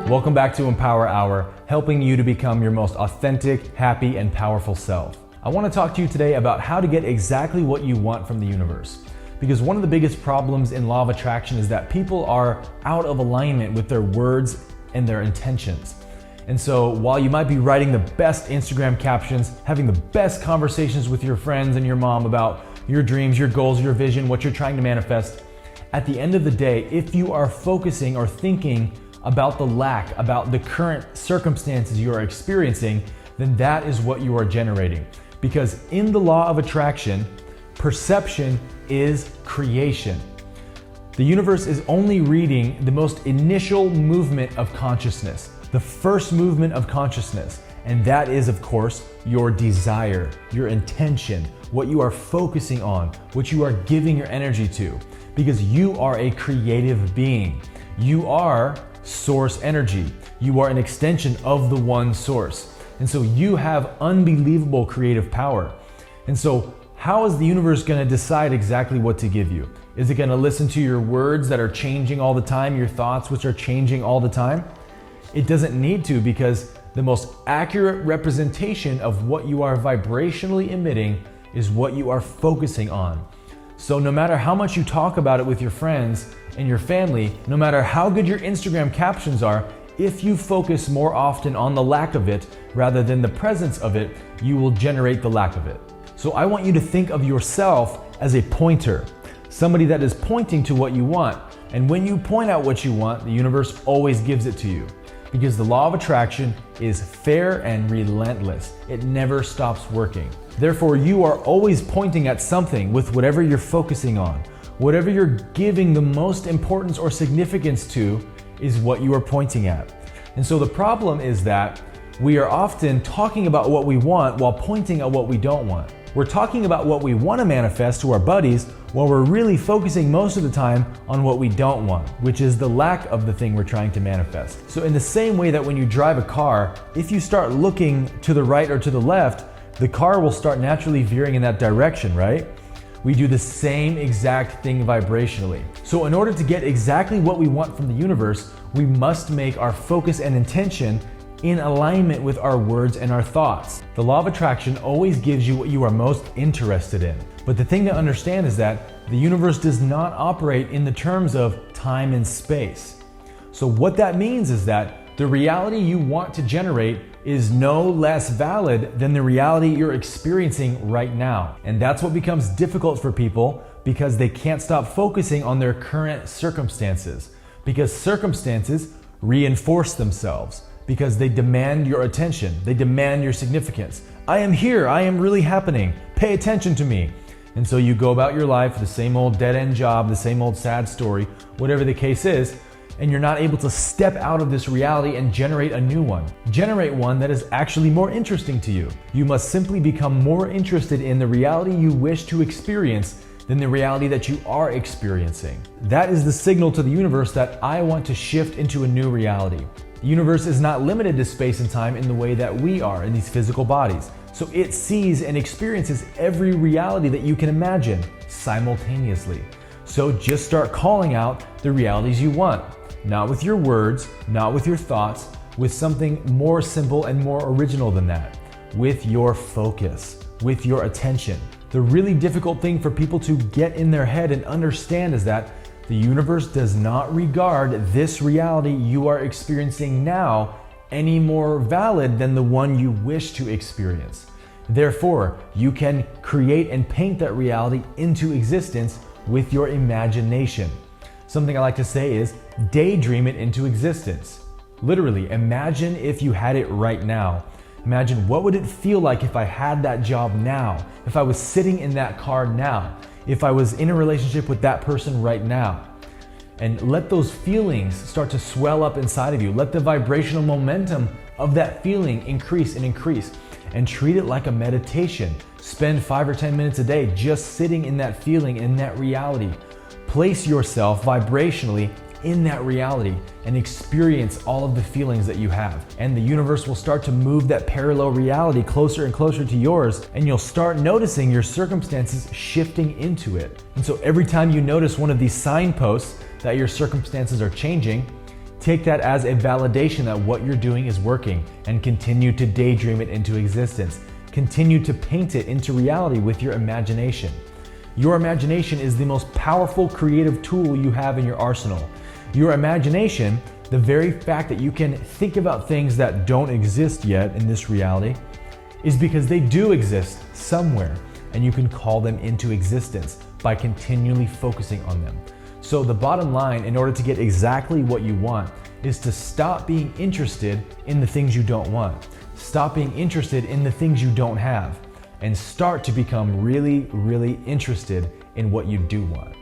Welcome back to EmpowerHour, helping you to become your most authentic, happy, and powerful self. I want to talk to you today about how to get exactly what you want from the universe. Because one of the biggest problems in law of attraction is that people are out of alignment with their words and their intentions. And so while you might be writing the best Instagram captions, having the best conversations with your friends and your mom about your dreams, your goals, your vision, what you're trying to manifest, at the end of the day, if you are focusing or thinking about the lack, about the current circumstances you are experiencing, then that is what you are generating. Because in the law of attraction, perception is creation. The universe is only reading the most initial movement of consciousness, the first movement of consciousness, and that is, of course, your desire, your intention, what you are focusing on, what you are giving your energy to, because you are a creative being. You are source energy. You are an extension of the one source. And so you have unbelievable creative power. And so how is the universe going to decide exactly what to give you? Is it going to listen to your words that are changing all the time, your thoughts which are changing all the time? It doesn't need to, because the most accurate representation of what you are vibrationally emitting is what you are focusing on. So no matter how much you talk about it with your friends and your family, no matter how good your Instagram captions are, if you focus more often on the lack of it rather than the presence of it, you will generate the lack of it. So I want you to think of yourself as a pointer, somebody that is pointing to what you want. And when you point out what you want, the universe always gives it to you. Because the law of attraction is fair and relentless. It never stops working. Therefore, you are always pointing at something with whatever you're focusing on. Whatever you're giving the most importance or significance to is what you are pointing at. And so the problem is that we are often talking about what we want while pointing at what we don't want. We're talking about what we want to manifest to our buddies while we're really focusing most of the time on what we don't want, which is the lack of the thing we're trying to manifest. So in the same way that when you drive a car, if you start looking to the right or to the left, the car will start naturally veering in that direction, right? We do the same exact thing vibrationally. So in order to get exactly what we want from the universe, we must make our focus and intention in alignment with our words and our thoughts. The law of attraction always gives you what you are most interested in. But the thing to understand is that the universe does not operate in the terms of time and space. So what that means is that the reality you want to generate is no less valid than the reality you're experiencing right now. And that's what becomes difficult for people, because they can't stop focusing on their current circumstances. Because circumstances reinforce themselves, because they demand your attention, they demand your significance. I am here, I am really happening, pay attention to me. And so you go about your life, the same old dead-end job, the same old sad story, whatever the case is, and you're not able to step out of this reality and generate a new one. Generate one that is actually more interesting to you. You must simply become more interested in the reality you wish to experience than the reality that you are experiencing. That is the signal to the universe that I want to shift into a new reality. The universe is not limited to space and time in the way that we are in these physical bodies. So it sees and experiences every reality that you can imagine simultaneously. So just start calling out the realities you want. Not with your words, not with your thoughts, with something more simple and more original than that. With your focus, with your attention. The really difficult thing for people to get in their head and understand is that the universe does not regard this reality you are experiencing now any more valid than the one you wish to experience. Therefore, you can create and paint that reality into existence with your imagination. Something I like to say is daydream it into existence. Literally, imagine if you had it right now. Imagine what would it feel like if I had that job now, if I was sitting in that car now, if I was in a relationship with that person right now. And let those feelings start to swell up inside of you. Let the vibrational momentum of that feeling increase and increase. And treat it like a meditation. Spend 5 or 10 minutes a day just sitting in that feeling, in that reality. Place yourself vibrationally in that reality and experience all of the feelings that you have. And the universe will start to move that parallel reality closer and closer to yours, and you'll start noticing your circumstances shifting into it. And so every time you notice one of these signposts that your circumstances are changing, take that as a validation that what you're doing is working, and continue to daydream it into existence. Continue to paint it into reality with your imagination. Your imagination is the most powerful creative tool you have in your arsenal. Your imagination, the very fact that you can think about things that don't exist yet in this reality, is because they do exist somewhere, and you can call them into existence by continually focusing on them. So the bottom line, in order to get exactly what you want, is to stop being interested in the things you don't want. Stop being interested in the things you don't have, and start to become really, really interested in what you do want.